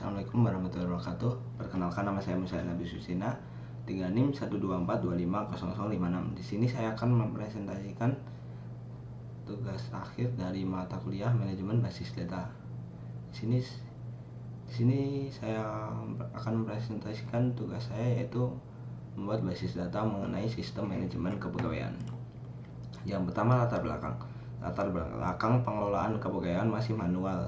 Assalamualaikum warahmatullahi wabarakatuh. Perkenalkan, nama saya Musa Nabi Susina, 3 NIM 124250056. Di sini saya akan mempresentasikan tugas akhir dari mata kuliah manajemen basis data. Di sini saya akan mempresentasikan tugas saya, yaitu membuat basis data mengenai sistem manajemen kepegawaian. Yang pertama, latar belakang pengelolaan kepegawaian masih manual,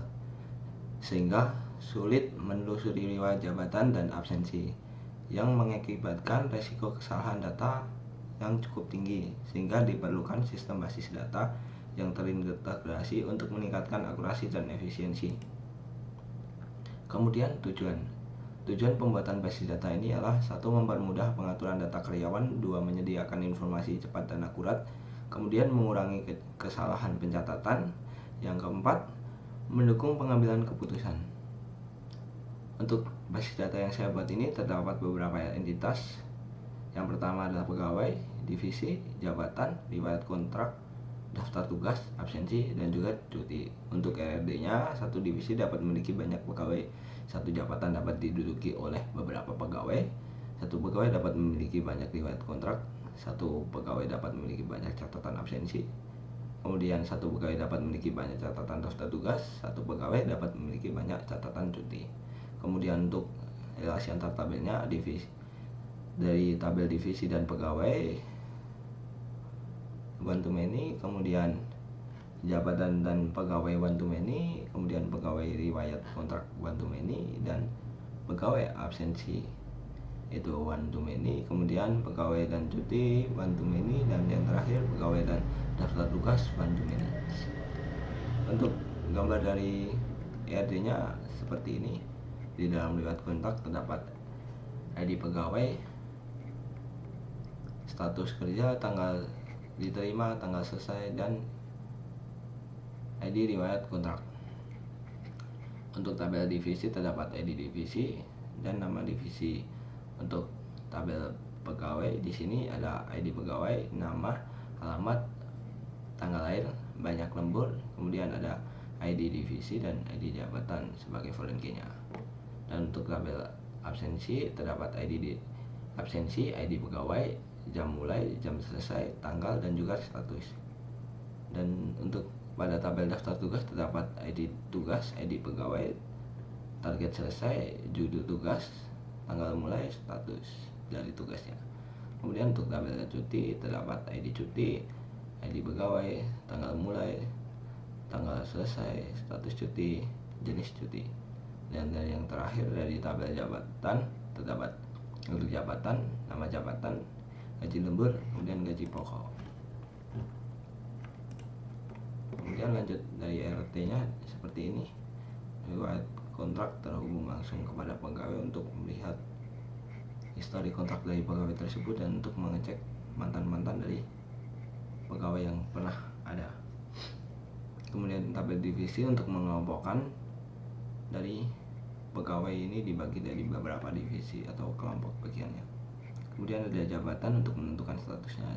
sehingga sulit menelusuri riwayat jabatan dan absensi, yang mengakibatkan resiko kesalahan data yang cukup tinggi, sehingga diperlukan sistem basis data yang terintegrasi untuk meningkatkan akurasi dan efisiensi. Kemudian tujuan pembuatan basis data ini adalah: 1. Mempermudah pengaturan data karyawan. 2. Menyediakan informasi cepat dan akurat. Kemudian mengurangi kesalahan pencatatan. Yang keempat, mendukung pengambilan keputusan. Untuk basis data yang saya buat ini terdapat beberapa entitas. Yang pertama adalah pegawai, divisi, jabatan, riwayat kontrak, daftar tugas, absensi, dan juga cuti. Untuk RRD-nya, satu divisi dapat memiliki banyak pegawai, satu jabatan dapat diduduki oleh beberapa pegawai, satu pegawai dapat memiliki banyak riwayat kontrak, satu pegawai dapat memiliki banyak catatan absensi. Kemudian satu pegawai dapat memiliki banyak catatan daftar tugas, satu pegawai dapat memiliki banyak catatan cuti. Kemudian untuk relasi antar tabelnya, divisi dari tabel divisi dan pegawai one to many, kemudian jabatan dan pegawai one to many, kemudian pegawai riwayat kontrak one to many, dan pegawai absensi itu one to many, kemudian pegawai dan cuti one to many, dan yang terakhir pegawai dan daftar tugas one to many. Untuk gambar dari ERD-nya seperti ini. Di dalam riwayat kontrak terdapat ID pegawai, status kerja, tanggal diterima, tanggal selesai, dan ID riwayat kontrak. Untuk tabel divisi terdapat ID divisi dan nama divisi. Untuk tabel pegawai di sini ada ID pegawai, nama, alamat, tanggal lahir, banyak lembur, kemudian ada ID divisi dan ID jabatan sebagai foreign key-nya. Dan untuk tabel absensi terdapat ID absensi, ID pegawai, jam mulai, jam selesai, tanggal, dan juga status. Dan untuk pada tabel daftar tugas terdapat ID tugas, ID pegawai, target selesai, judul tugas, tanggal mulai, status dari tugasnya. Kemudian untuk tabel cuti terdapat ID cuti, ID pegawai, tanggal mulai, tanggal selesai, status cuti, jenis cuti. Dan yang terakhir dari tabel jabatan terdapat untuk jabatan, nama jabatan, gaji lembur, kemudian gaji pokok. Kemudian lanjut dari RT-nya seperti ini. Riwayat kontrak terhubung langsung kepada pegawai untuk melihat histori kontrak dari pegawai tersebut dan untuk mengecek mantan-mantan dari pegawai yang pernah ada. Kemudian tabel divisi untuk mengelompokkan dari pegawai ini dibagi dari beberapa divisi atau kelompok bagiannya. Kemudian ada jabatan untuk menentukan statusnya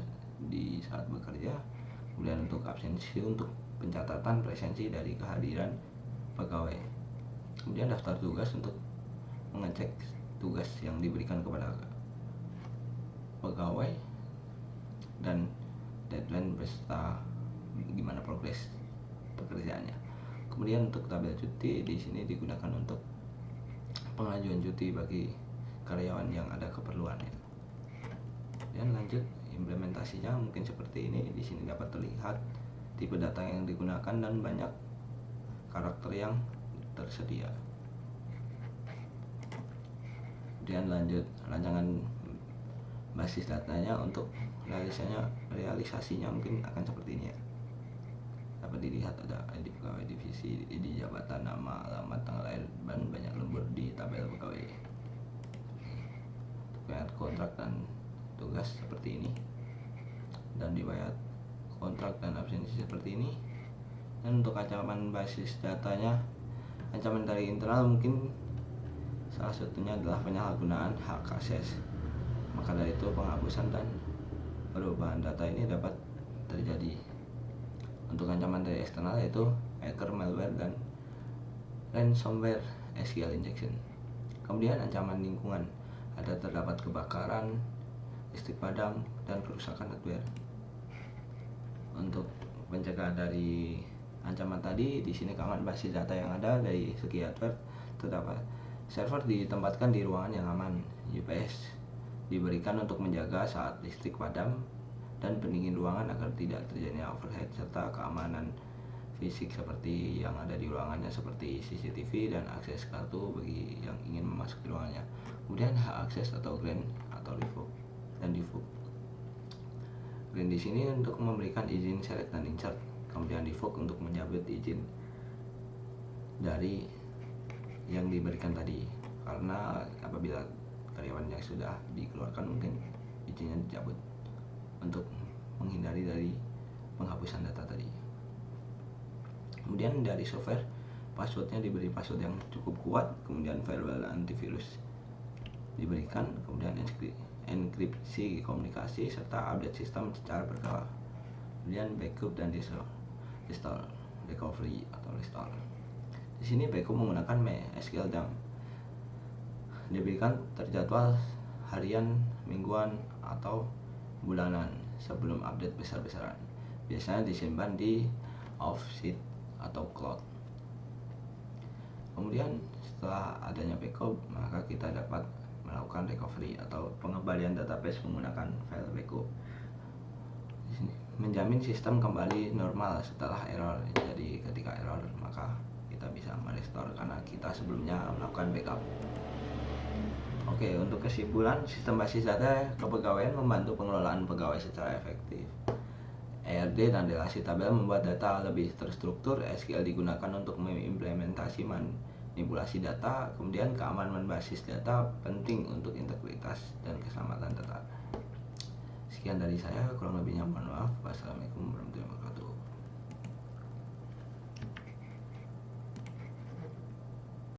di saat bekerja. Kemudian untuk absensi untuk pencatatan presensi dari kehadiran pegawai. Kemudian daftar tugas untuk mengecek tugas yang diberikan kepada pegawai dan deadline beserta gimana progres pekerjaannya. Kemudian untuk tabel cuti di sini digunakan untuk pengajuan cuti bagi karyawan yang ada keperluannya. Dan lanjut implementasinya mungkin seperti ini. Di sini dapat terlihat tipe data yang digunakan dan banyak karakter yang tersedia. Kemudian lanjut rancangan basis datanya. Untuk realisasinya mungkin akan seperti ini ya. Dapat dilihat ada ID pegawai divisi, ID jabatan, nama, alamat, tanggal lahir, dan banyak lembur di tabel pegawai. Riwayat kontrak dan tugas seperti ini, dan riwayat kontrak dan absensi seperti ini. Dan untuk ancaman basis datanya, ancaman dari internal mungkin salah satunya adalah penyalahgunaan hak akses. Maka dari itu penghapusan dan perubahan data ini dapat terjadi. Untuk ancaman dari eksternal yaitu hacker, malware, dan ransomware SQL injection. Kemudian ancaman lingkungan, ada terdapat kebakaran, listrik padam, dan kerusakan hardware. Untuk pencegahan dari ancaman tadi, di sini keamanan basis data yang ada dari segi hardware terdapat server ditempatkan di ruangan yang aman, UPS diberikan untuk menjaga saat listrik padam dan pendingin ruangan agar tidak terjadinya overhead, serta keamanan fisik seperti yang ada di ruangannya seperti CCTV dan akses kartu bagi yang ingin memasuki ruangannya. Kemudian hak akses atau grant atau revoke dan default. Grant di sini untuk memberikan izin select dan insert, kemudian default untuk mencabut izin dari yang diberikan tadi, karena apabila karyawan yang sudah dikeluarkan mungkin izinnya dicabut untuk menghindari dari penghapusan data tadi. Kemudian dari software, passwordnya diberi password yang cukup kuat, kemudian firewall antivirus diberikan, kemudian enkripsi komunikasi serta update sistem secara berkala. Kemudian backup dan restore recovery atau restore. Di sini backup menggunakan MySQL dump. Diberikan terjadwal harian, mingguan, atau bulanan sebelum update besar-besaran. Biasanya disimpan di offsite atau cloud. Kemudian setelah adanya backup, maka kita dapat melakukan recovery atau pengembalian database menggunakan file backup. Di sini menjamin sistem kembali normal setelah error. Jadi ketika error maka kita bisa merestore karena kita sebelumnya melakukan backup. Oke, untuk kesimpulan, sistem basis data kepegawaian membantu pengelolaan pegawai secara efektif. ERD dan relasi tabel membuat data lebih terstruktur. SQL digunakan untuk mengimplementasi manipulasi data. Kemudian keamanan basis data penting untuk integritas dan keselamatan data. Sekian dari saya, kurang lebihnya mohon maaf. Wassalamualaikum warahmatullahi wabarakatuh.